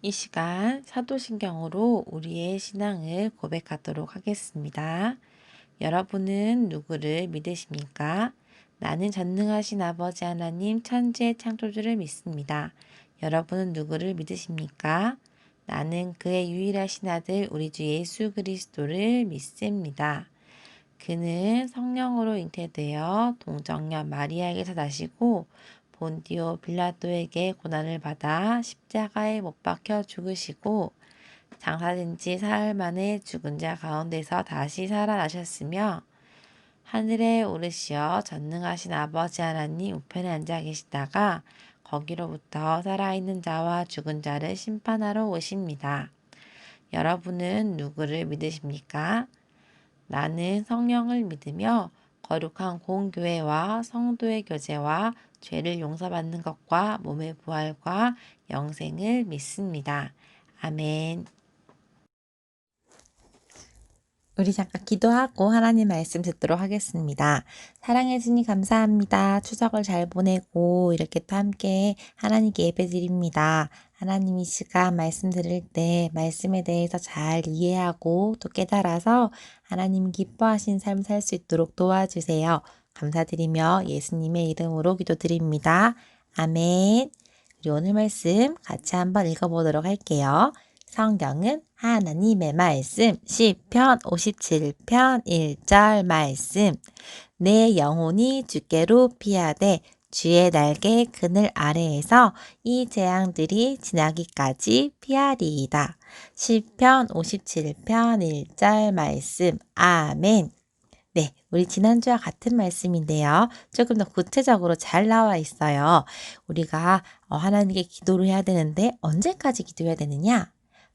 이 시간 사도신경으로 우리의 신앙을 고백하도록 하겠습니다. 여러분은 누구를 믿으십니까? 나는 전능하신 아버지 하나님 천지의 창조주를 믿습니다. 여러분은 누구를 믿으십니까? 나는 그의 유일하신 아들 우리 주 예수 그리스도를 믿습니다. 그는 성령으로 잉태되어 동정녀 마리아에게서 나시고 본디오 빌라도에게 고난을 받아 십자가에 못 박혀 죽으시고 장사된 지 사흘 만에 죽은 자 가운데서 다시 살아나셨으며 하늘에 오르시어 전능하신 아버지 하나님 우편에 앉아 계시다가 거기로부터 살아있는 자와 죽은 자를 심판하러 오십니다. 여러분은 누구를 믿으십니까? 나는 성령을 믿으며 거룩한 공교회와 성도의 교제와 죄를 용서받는 것과 몸의 부활과 영생을 믿습니다. 아멘. 우리 잠깐 기도하고 하나님 말씀 듣도록 하겠습니다. 사랑해 주님 감사합니다. 추석을 잘 보내고 이렇게 또 함께 하나님께 예배드립니다. 하나님 이 시간 말씀 들을 때 말씀에 대해서 잘 이해하고 또 깨달아서 하나님 기뻐하신 삶 살 수 있도록 도와주세요. 감사드리며 예수님의 이름으로 기도드립니다. 아멘. 우리 오늘 말씀 같이 한번 읽어보도록 할게요. 성경은 하나님의 말씀 시편 57편 1절 말씀 내 영혼이 주께로 피하되 주의 날개 그늘 아래에서 이 재앙들이 지나기까지 피하리이다. 시편 57편 1절 말씀 아멘. 네, 우리 지난주와 같은 말씀인데요. 조금 더 구체적으로 잘 나와 있어요. 우리가 하나님께 기도를 해야 되는데 언제까지 기도해야 되느냐?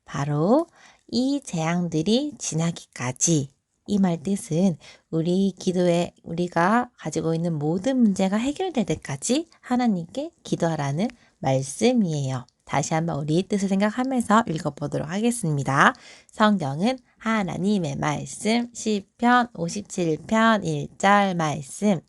바로 이 재앙들이 지나기까지. 이 말 뜻은 우리 기도에 우리가 가지고 있는 모든 문제가 해결될 때까지 하나님께 기도하라는 말씀이에요. 다시 한번 우리 뜻을 생각하면서 읽어보도록 하겠습니다. 성경은 하나님의 말씀 시편 57편 1절 말씀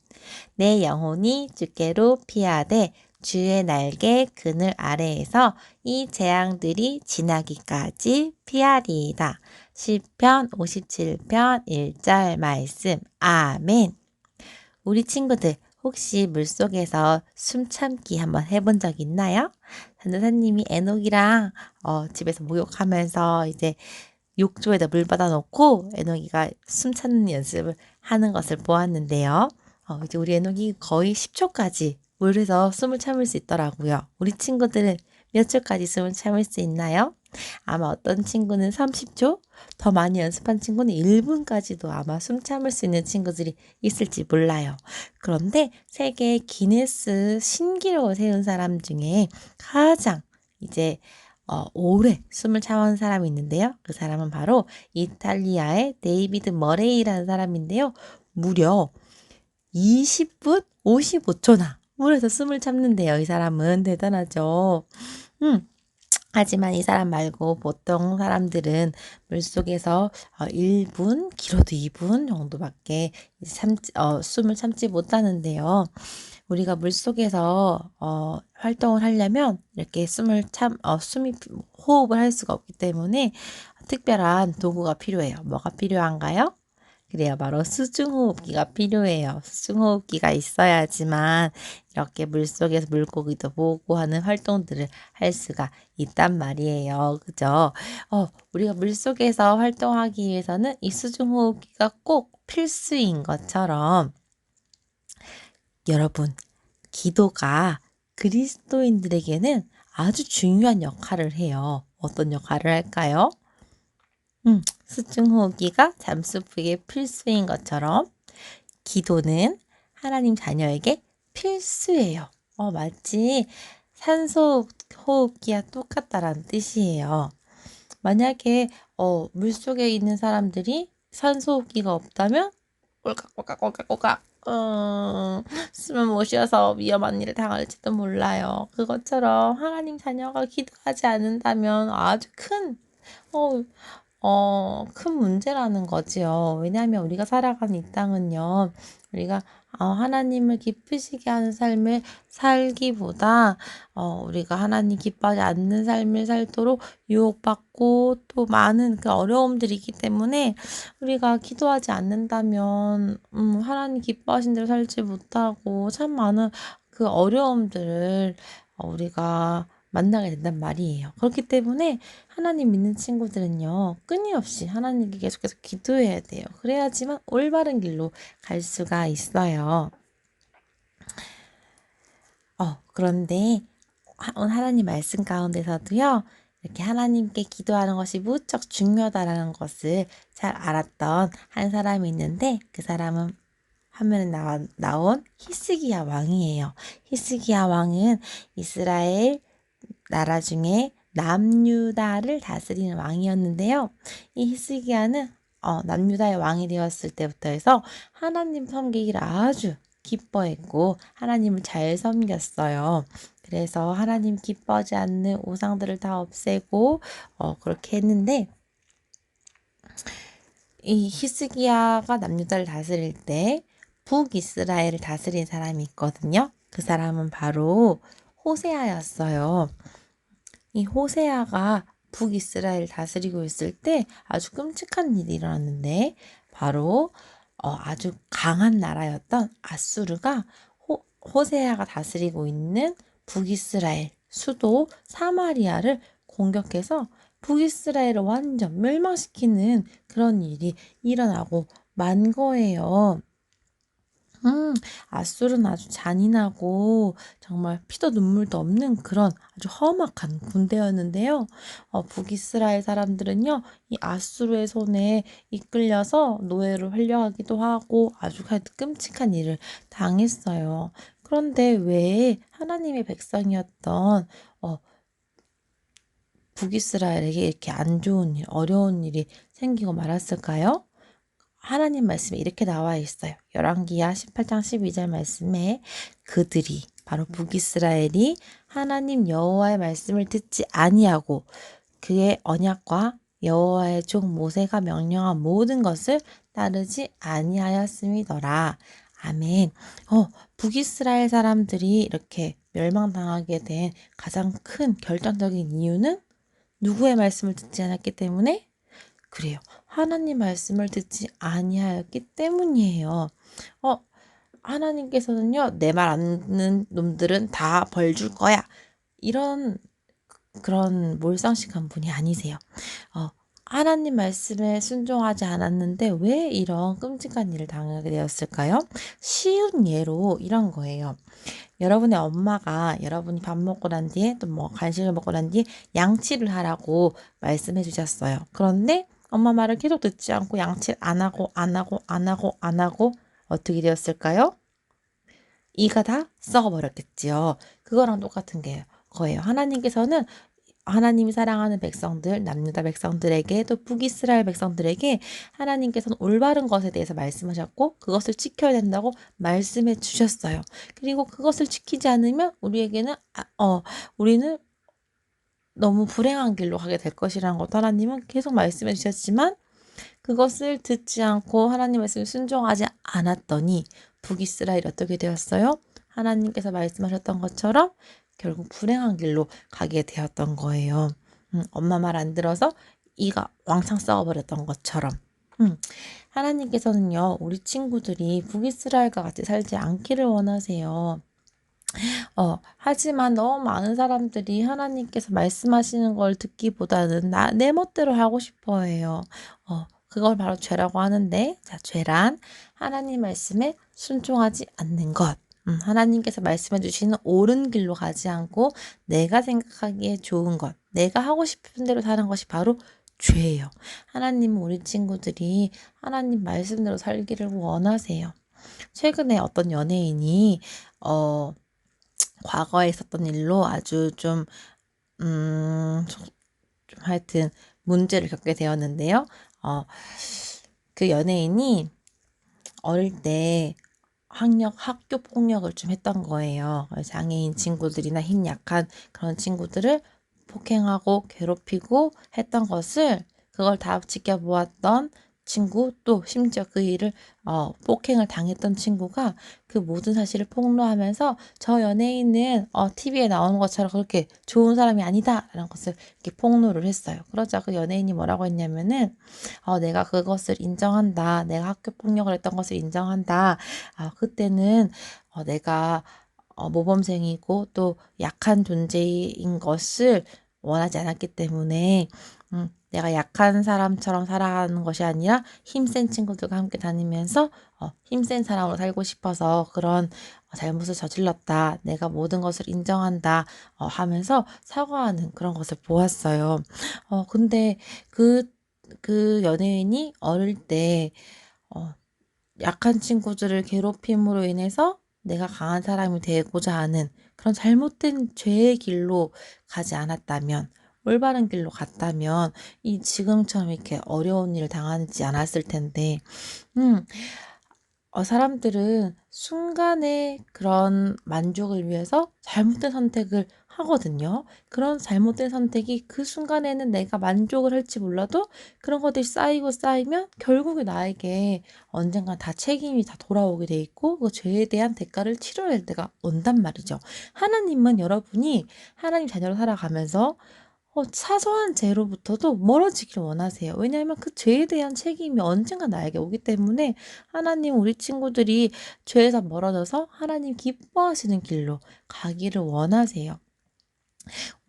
내 영혼이 주께로 피하되 주의 날개 그늘 아래에서 이 재앙들이 지나기까지 피하리이다. 시편 57편 1절 말씀 아멘. 우리 친구들 혹시 물속에서 숨 참기 한번 해본 적 있나요? 전도사님이 에녹이랑 집에서 목욕하면서 이제 욕조에다 물 받아놓고 에녹이가 숨 참는 연습을 하는 것을 보았는데요. 이제 우리 에녹이 거의 10초까지 물에서 숨을 참을 수 있더라고요. 우리 친구들은 몇 초까지 숨을 참을 수 있나요? 아마 어떤 친구는 30초, 더 많이 연습한 친구는 1분까지도 아마 숨 참을 수 있는 친구들이 있을지 몰라요. 그런데 세계 기네스 신기록을 세운 사람 중에 가장 이제 오래 숨을 참은 사람이 있는데요. 그 사람은 바로 이탈리아의 데이비드 머레이라는 사람인데요. 무려 20분 55초나 물에서 숨을 참는데요. 이 사람은 대단하죠. 하지만 이 사람 말고 보통 사람들은 물속에서 1분, 길어도 2분 정도밖에 숨을 참지 못하는데요. 우리가 물속에서 활동을 하려면 이렇게 호흡을 할 수가 없기 때문에 특별한 도구가 필요해요. 뭐가 필요한가요? 그래요. 바로 수중호흡기가 필요해요. 수중호흡기가 있어야지만 이렇게 물속에서 물고기도 보고 하는 활동들을 할 수가 있단 말이에요. 그죠? 우리가 물속에서 활동하기 위해서는 이 수중호흡기가 꼭 필수인 것처럼 여러분, 기도가 그리스도인들에게는 아주 중요한 역할을 해요. 어떤 역할을 할까요? 수중호흡기가 잠수부의 필수인 것처럼 기도는 하나님 자녀에게 필수예요. 마치 산소 호흡기와 똑같다라는 뜻이에요. 만약에 물속에 있는 사람들이 산소 호흡기가 없다면 꼴깍꼴깍꼴깍꼴깍 숨을 못 쉬어서 위험한 일을 당할지도 몰라요. 그것처럼 하나님 자녀가 기도하지 않는다면 아주 큰 문제라는 거지요. 왜냐하면 우리가 살아가는 이 땅은요. 우리가 하나님을 기쁘시게 하는 삶을 살기보다 우리가 하나님 기뻐하지 않는 삶을 살도록 유혹받고 또 많은 그 어려움들이 있기 때문에 우리가 기도하지 않는다면 하나님 기뻐하신 대로 살지 못하고 참 많은 그 어려움들을 우리가 만나게 된단 말이에요. 그렇기 때문에 하나님 믿는 친구들은요, 끊임없이 하나님께 계속해서 기도해야 돼요. 그래야지만 올바른 길로 갈 수가 있어요. 그런데 오늘 하나님 말씀 가운데서도요, 이렇게 하나님께 기도하는 것이 무척 중요하다라는 것을 잘 알았던 한 사람이 있는데, 그 사람은 화면에 나온 히스기야 왕이에요. 히스기야 왕은 이스라엘 나라 중에 남유다를 다스리는 왕이었는데요. 이 히스기야는 남유다의 왕이 되었을 때부터 해서 하나님 섬기기를 아주 기뻐했고 하나님을 잘 섬겼어요. 그래서 하나님 기뻐하지 않는 우상들을 다 없애고 그렇게 했는데 이 히스기야가 남유다를 다스릴 때 북이스라엘을 다스린 사람이 있거든요. 그 사람은 바로 호세아였어요. 이 호세아가 북이스라엘 다스리고 있을 때 아주 끔찍한 일이 일어났는데 바로 아주 강한 나라였던 아수르가 호세아가 다스리고 있는 북이스라엘 수도 사마리아를 공격해서 북이스라엘을 완전 멸망시키는 그런 일이 일어나고 만 거예요. 아술은 아주 잔인하고 정말 피도 눈물도 없는 그런 아주 험악한 군대였는데요. 북이스라엘 사람들은요, 이 아수르의 손에 이끌려서 노예로 흘려가기도 하고 아주 끔찍한 일을 당했어요. 그런데 왜 하나님의 백성이었던 북이스라엘에게 이렇게 안 좋은 일, 어려운 일이 생기고 말았을까요? 하나님 말씀에 이렇게 나와 있어요. 열왕기하 18장 12절 말씀에 그들이 바로 북이스라엘이 하나님 여호와의 말씀을 듣지 아니하고 그의 언약과 여호와의 종 모세가 명령한 모든 것을 따르지 아니하였음이더라. 아멘. 북이스라엘 사람들이 이렇게 멸망당하게 된 가장 큰 결정적인 이유는 누구의 말씀을 듣지 않았기 때문에 그래요. 하나님 말씀을 듣지 아니하였기 때문이에요. 하나님께서는요, 내 말 안 듣는 놈들은 다 벌 줄 거야. 이런 그런 몰상식한 분이 아니세요. 하나님 말씀에 순종하지 않았는데 왜 이런 끔찍한 일을 당하게 되었을까요? 쉬운 예로 이런 거예요. 여러분의 엄마가 여러분이 밥 먹고 난 뒤에 또 뭐 간식을 먹고 난 뒤에 양치를 하라고 말씀해 주셨어요. 그런데 엄마 말을 계속 듣지 않고 양치를 안 하고 어떻게 되었을까요? 이가 다 썩어버렸겠지요. 그거랑 똑같은 거예요. 하나님께서는 하나님이 사랑하는 백성들, 남유다 백성들에게 또 북이스라엘 백성들에게 하나님께서는 올바른 것에 대해서 말씀하셨고 그것을 지켜야 된다고 말씀해 주셨어요. 그리고 그것을 지키지 않으면 우리는 너무 불행한 길로 가게 될 것이라는 것도 하나님은 계속 말씀해 주셨지만 그것을 듣지 않고 하나님 말씀에 순종하지 않았더니 북이스라엘이 어떻게 되었어요? 하나님께서 말씀하셨던 것처럼 결국 불행한 길로 가게 되었던 거예요. 엄마 말 안 들어서 이가 왕창 썩어버렸던 것처럼. 하나님께서는요, 우리 친구들이 북이스라엘과 같이 살지 않기를 원하세요. 하지만 너무 많은 사람들이 하나님께서 말씀하시는 걸 듣기보다는 내 멋대로 하고 싶어 해요. 그걸 바로 죄라고 하는데, 자, 죄란 하나님 말씀에 순종하지 않는 것. 하나님께서 말씀해 주시는 옳은 길로 가지 않고 내가 생각하기에 좋은 것, 내가 하고 싶은 대로 사는 것이 바로 죄예요. 하나님은 우리 친구들이 하나님 말씀대로 살기를 원하세요. 최근에 어떤 연예인이 과거에 있었던 일로 아주 좀 하여튼 문제를 겪게 되었는데요. 그 연예인이 어릴 때 학교 폭력을 좀 했던 거예요. 장애인 친구들이나 힘 약한 그런 친구들을 폭행하고 괴롭히고 했던 것을 그걸 다 지켜보았던 친구, 또 심지어 그 일을 폭행을 당했던 친구가 그 모든 사실을 폭로하면서 저 연예인은 TV에 나오는 것처럼 그렇게 좋은 사람이 아니다라는 것을 이렇게 폭로를 했어요. 그러자 그 연예인이 뭐라고 했냐면은 내가 그것을 인정한다. 내가 학교 폭력을 했던 것을 인정한다. 그때는 내가 모범생이고 또 약한 존재인 것을 원하지 않았기 때문에 내가 약한 사람처럼 살아가는 것이 아니라 힘센 친구들과 함께 다니면서 힘센 사람으로 살고 싶어서 그런 잘못을 저질렀다. 내가 모든 것을 인정한다. 하면서 사과하는 그런 것을 보았어요. 근데 그 연예인이 어릴 때 어, 약한 친구들을 괴롭힘으로 인해서 내가 강한 사람이 되고자 하는 그런 잘못된 죄의 길로 가지 않았다면, 올바른 길로 갔다면, 이 지금처럼 이렇게 어려운 일을 당하지 않았을 텐데, 음, 사람들은 순간의 그런 만족을 위해서 잘못된 선택을 하거든요. 그런 잘못된 선택이 그 순간에는 내가 만족을 할지 몰라도 그런 것들이 쌓이고 쌓이면 결국에 나에게 언젠가 다 책임이 다 돌아오게 돼 있고 그 죄에 대한 대가를 치러야 할 때가 온단 말이죠. 하나님은 여러분이 하나님 자녀로 살아가면서 사소한 죄로부터도 멀어지길 원하세요. 왜냐하면 그 죄에 대한 책임이 언젠가 나에게 오기 때문에 하나님 우리 친구들이 죄에서 멀어져서 하나님 기뻐하시는 길로 가기를 원하세요.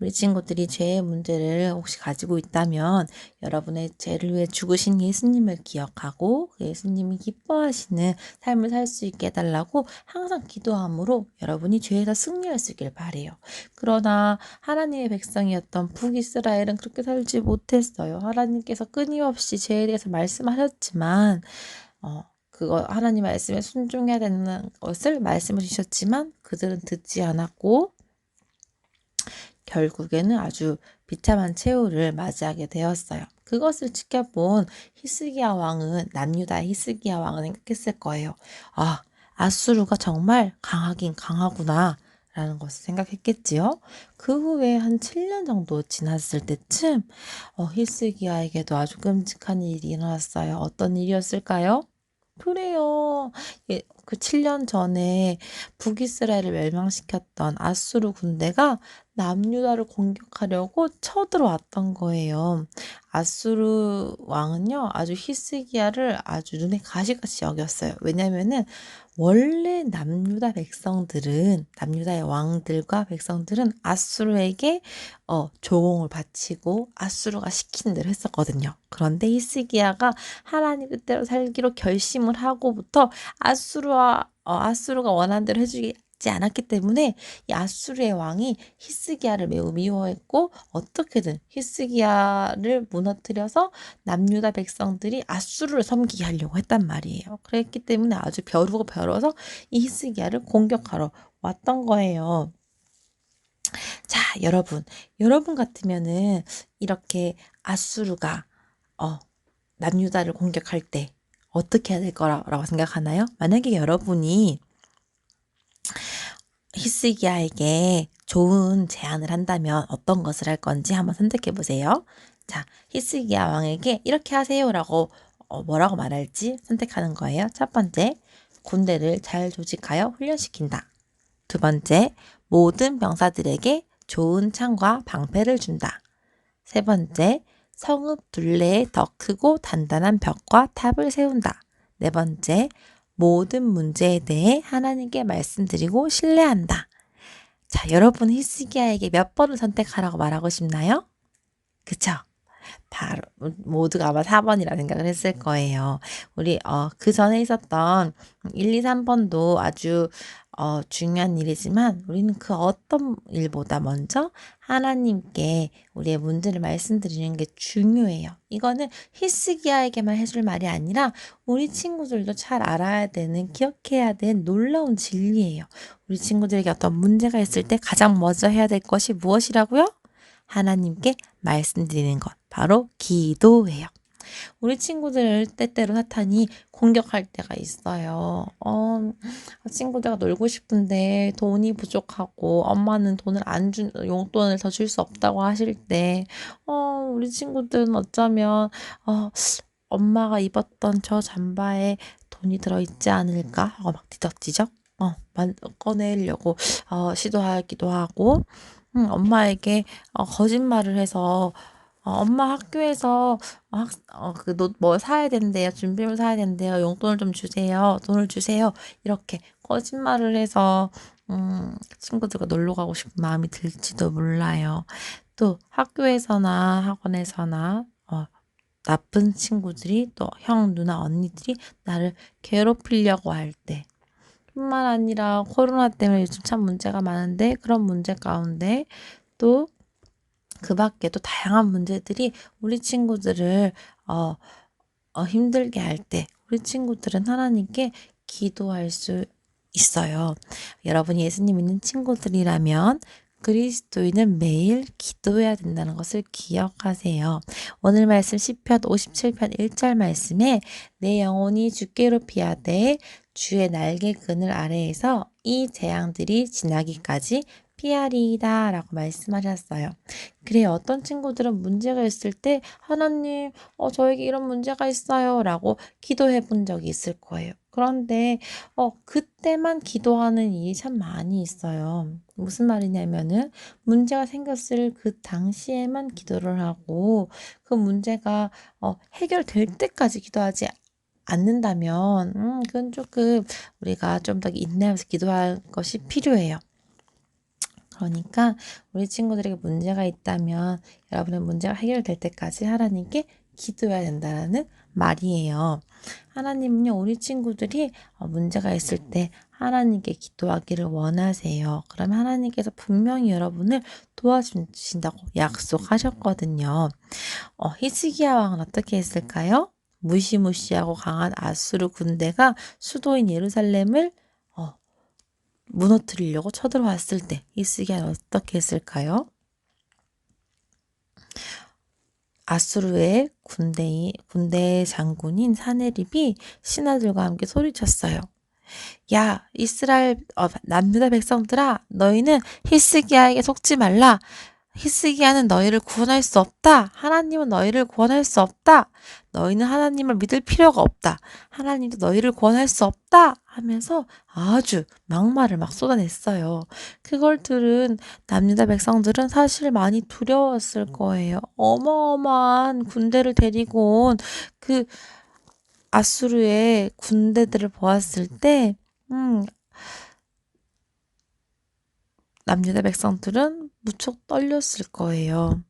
우리 친구들이 죄의 문제를 혹시 가지고 있다면 여러분의 죄를 위해 죽으신 예수님을 기억하고 그 예수님이 기뻐하시는 삶을 살 수 있게 해달라고 항상 기도함으로 여러분이 죄에서 승리할 수 있길 바래요. 그러나 하나님의 백성이었던 북이스라엘은 그렇게 살지 못했어요. 하나님께서 끊임없이 죄에 대해서 말씀하셨지만 그거 하나님 말씀에 순종해야 되는 것을 말씀해 주셨지만 그들은 듣지 않았고 결국에는 아주 비참한 최후를 맞이하게 되었어요. 그것을 지켜본 히스기야 왕은 남유다의 히스기야 왕은 생각했을 거예요. 아수르가 정말 강하긴 강하구나 라는 것을 생각했겠지요. 그 후에 한 7년 정도 지났을 때쯤 히스기야에게도 아주 끔찍한 일이 일어났어요. 어떤 일이었을까요? 그래요. 그 7년 전에 북이스라엘을 멸망시켰던 아수르 군대가 남유다를 공격하려고 쳐들어왔던 거예요. 아수르 왕은요, 아주 히스기야를 아주 눈에 가시같이 여겼어요. 왜냐면은 원래 남유다의 왕들과 백성들은 아수르에게 조공을 바치고 아수르가 시키는 대로 했었거든요. 그런데 히스기야가 하나님 뜻대로 살기로 결심을 하고부터 아수르가 원하는 대로 해주지 않았기 때문에 이 아수르의 왕이 히스기야를 매우 미워했고 어떻게든 히스기야를 무너뜨려서 남유다 백성들이 아수르를 섬기게 하려고 했단 말이에요. 그랬기 때문에 아주 벼르고 벼러서 이 히스기야를 공격하러 왔던 거예요. 자, 여러분 같으면은 이렇게 아수르가 남유다를 공격할 때 어떻게 해야 될 거라고 생각하나요? 만약에 여러분이 히스기야에게 좋은 제안을 한다면 어떤 것을 할 건지 한번 선택해 보세요. 자, 히스기야 왕에게 이렇게 하세요라고 뭐라고 말할지 선택하는 거예요. 첫 번째, 군대를 잘 조직하여 훈련시킨다. 두 번째, 모든 병사들에게 좋은 창과 방패를 준다. 세 번째, 성읍 둘레에 더 크고 단단한 벽과 탑을 세운다. 네 번째, 모든 문제에 대해 하나님께 말씀드리고 신뢰한다. 자, 여러분 히스기야에게 몇 번을 선택하라고 말하고 싶나요? 그쵸? 바로 모두가 아마 4번이라 생각을 했을 거예요. 우리 그 전에 있었던 1, 2, 3번도 아주 중요한 일이지만 우리는 그 어떤 일보다 먼저 하나님께 우리의 문제를 말씀드리는 게 중요해요. 이거는 히스기야에게만 해줄 말이 아니라 우리 친구들도 잘 알아야 되는, 기억해야 되는 놀라운 진리예요. 우리 친구들에게 어떤 문제가 있을 때 가장 먼저 해야 될 것이 무엇이라고요? 하나님께 말씀드리는 것, 바로 기도예요. 우리 친구들 때때로 사탄이 공격할 때가 있어요. 친구들과 놀고 싶은데 돈이 부족하고 엄마는 돈을 안 준, 용돈을 더 줄 수 없다고 하실 때, 우리 친구들은 어쩌면, 엄마가 입었던 저 잠바에 돈이 들어있지 않을까 하고 막 뒤적뒤적 꺼내려고 시도하기도 하고, 엄마에게 거짓말을 해서 엄마 학교에서 뭐 사야 된대요. 준비물 사야 된대요. 용돈을 좀 주세요. 돈을 주세요. 이렇게 거짓말을 해서 친구들과 놀러 가고 싶은 마음이 들지도 몰라요. 또 학교에서나 학원에서나 나쁜 친구들이 또 형, 누나, 언니들이 나를 괴롭히려고 할 때, 뿐만 아니라 코로나 때문에 요즘 참 문제가 많은데 그런 문제 가운데 또 그 밖에 또 다양한 문제들이 우리 친구들을 힘들게 할 때 우리 친구들은 하나님께 기도할 수 있어요. 여러분이 예수님 믿는 친구들이라면 그리스도인은 매일 기도해야 된다는 것을 기억하세요. 오늘 말씀 시편 57편 1절 말씀에 내 영혼이 주께로 피하되 주의 날개 그늘 아래에서 이 재앙들이 지나기까지 피하리이다 라고 말씀하셨어요. 그래, 어떤 친구들은 문제가 있을 때 하나님 저에게 이런 문제가 있어요 라고 기도해 본 적이 있을 거예요. 그런데 그때만 기도하는 일이 참 많이 있어요. 무슨 말이냐면은 문제가 생겼을 그 당시에만 기도를 하고 그 문제가 해결될 때까지 기도하지 않는다면 그건 조금 우리가 좀 더 인내하면서 기도할 것이 필요해요. 그러니까 우리 친구들에게 문제가 있다면 여러분의 문제가 해결될 때까지 하나님께 기도해야 된다는 말이에요. 하나님은요, 우리 친구들이 문제가 있을 때 하나님께 기도하기를 원하세요. 그럼 하나님께서 분명히 여러분을 도와주신다고 약속하셨거든요. 히스기야 왕은 어떻게 했을까요? 무시무시하고 강한 아수르 군대가 수도인 예루살렘을 무너뜨리려고 쳐들어왔을 때 히스기야는 어떻게 했을까요? 아수르의 군대 장군인 사네립이 신하들과 함께 소리쳤어요. 야, 이스라엘 남유다 백성들아, 너희는 히스기야에게 속지 말라. 히스기야는 너희를 구원할 수 없다. 하나님은 너희를 구원할 수 없다. 너희는 하나님을 믿을 필요가 없다. 하나님도 너희를 구원할 수 없다. 하면서 아주 막말을 막 쏟아냈어요. 그걸 들은 남유다 백성들은 사실 많이 두려웠을 거예요. 어마어마한 군대를 데리고 온 그 아수르의 군대들을 보았을 때, 남유다 백성들은 무척 떨렸을 거예요.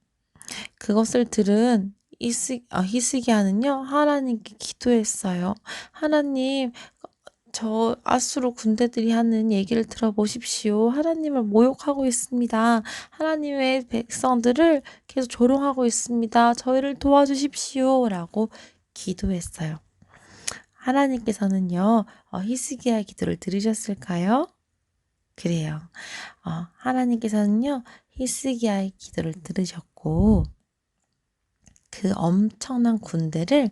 그것을 들은 히스기야는요, 하나님께 기도했어요. 하나님, 저 아수르 군대들이 하는 얘기를 들어보십시오. 하나님을 모욕하고 있습니다. 하나님의 백성들을 계속 조롱하고 있습니다. 저희를 도와주십시오. 라고 기도했어요. 하나님께서는요, 히스기야의 기도를 들으셨을까요? 그래요. 하나님께서는요, 히스기야의 기도를 들으셨고, 그 엄청난 군대를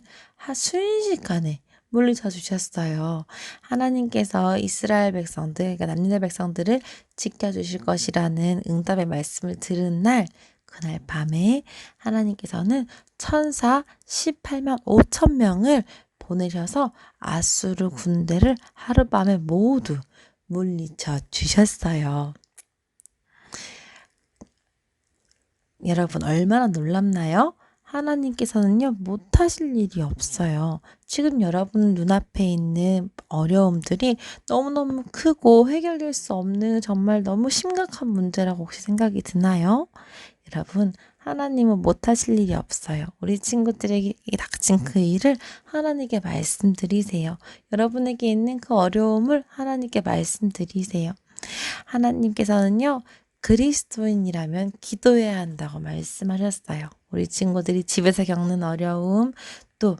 순식간에 물리쳐 주셨어요. 하나님께서 이스라엘 백성들, 그러니까 남유다 백성들을 지켜주실 것이라는 응답의 말씀을 들은 날, 그날 밤에 하나님께서는 천사 18만 5천 명을 보내셔서 아수르 군대를 하룻밤에 모두 물리쳐 주셨어요. 여러분 얼마나 놀랍나요? 하나님께서는요, 못하실 일이 없어요. 지금 여러분 눈앞에 있는 어려움들이 너무너무 크고 해결될 수 없는 정말 너무 심각한 문제라고 혹시 생각이 드나요? 여러분, 하나님은 못하실 일이 없어요. 우리 친구들에게 닥친 그 일을 하나님께 말씀드리세요. 여러분에게 있는 그 어려움을 하나님께 말씀드리세요. 하나님께서는요, 그리스도인이라면 기도해야 한다고 말씀하셨어요. 우리 친구들이 집에서 겪는 어려움, 또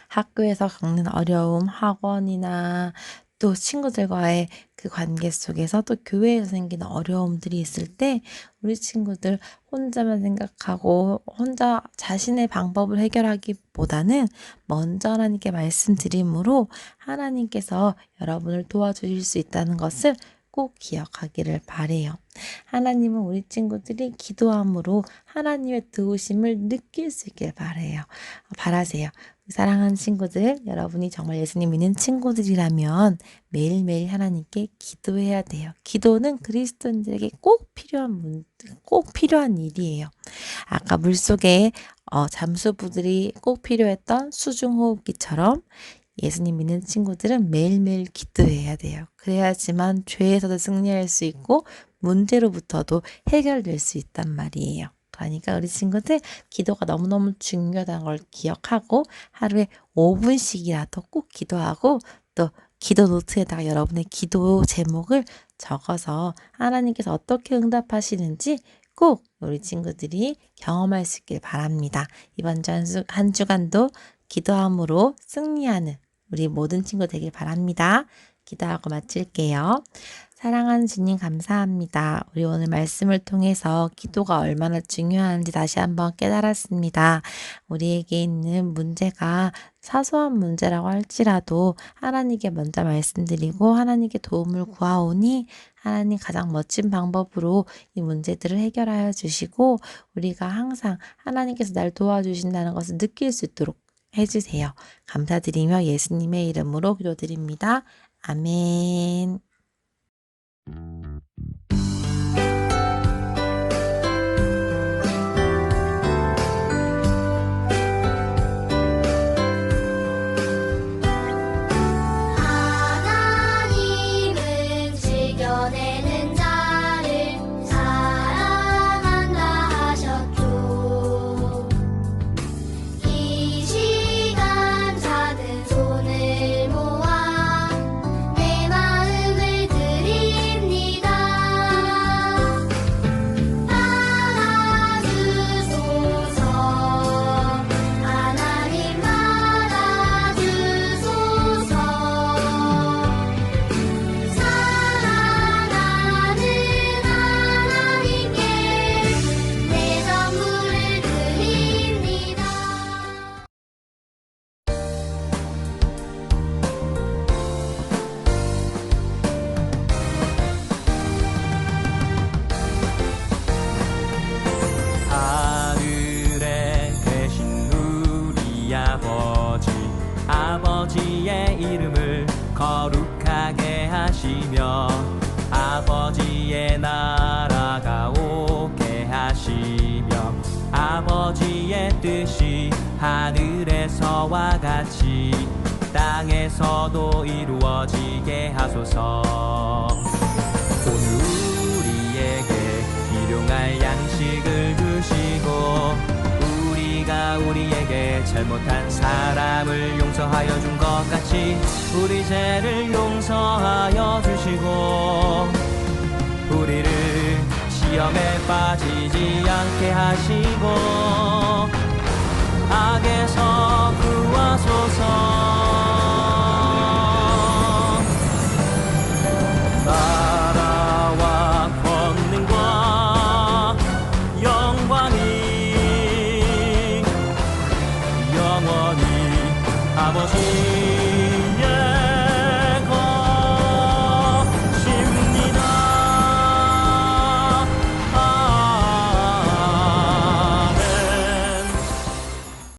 학교에서 겪는 어려움, 학원이나 또 친구들과의 그 관계 속에서 또 교회에서 생기는 어려움들이 있을 때 우리 친구들 혼자만 생각하고 혼자 자신의 방법을 해결하기보다는 먼저 하나님께 말씀드림으로 하나님께서 여러분을 도와주실 수 있다는 것을 꼭 기억하기를 바래요. 하나님은 우리 친구들이 기도함으로 하나님의 도우심을 느낄 수 있길 바라세요. 사랑하는 친구들, 여러분이 정말 예수님 믿는 친구들이라면 매일매일 하나님께 기도해야 돼요. 기도는 그리스도인들에게 꼭 필요한 일이에요. 아까 물속에 잠수부들이 꼭 필요했던 수중호흡기처럼 예수님 믿는 친구들은 매일매일 기도해야 돼요. 그래야지만 죄에서도 승리할 수 있고 문제로부터도 해결될 수 있단 말이에요. 그러니까 우리 친구들 기도가 너무너무 중요하다는 걸 기억하고 하루에 5분씩이라도 꼭 기도하고 또 기도 노트에다가 여러분의 기도 제목을 적어서 하나님께서 어떻게 응답하시는지 꼭 우리 친구들이 경험할 수 있길 바랍니다. 이번 한 주간도 기도함으로 승리하는 우리 모든 친구 되길 바랍니다. 기도하고 마칠게요. 사랑하는 주님 감사합니다. 우리 오늘 말씀을 통해서 기도가 얼마나 중요한지 다시 한번 깨달았습니다. 우리에게 있는 문제가 사소한 문제라고 할지라도 하나님께 먼저 말씀드리고 하나님께 도움을 구하오니 하나님 가장 멋진 방법으로 이 문제들을 해결하여 주시고 우리가 항상 하나님께서 날 도와주신다는 것을 느낄 수 있도록 해주세요. 감사드리며 예수님의 이름으로 기도드립니다. 아멘. 하나님은 즐겨내는 자를 사랑한다 하셨죠. 이 시간 작은 손을 모아 내 마음을 드립니다. 받아주소서. 하나님 받아주소서. 사랑하는 하나님께 내 선물을 드립니다. 하늘에 계신 우리 아버지 아버지의 이름을 거룩하게 하시며 아버지의 나라가 오게 하시며 아버지의 뜻이 하늘에서와 같이 땅에서도 이루어지게 하소서. 오늘 우리에게 일용할 양식을 주시고 우리가 우리에게 잘못한 사람을 용서하여 준 것 같이 우리 죄를 용서하여 주시고 우리를 시험에 빠지지 않게 하시고 악에서 구하소서. 나라와 권능과 영광이 영원히 아버지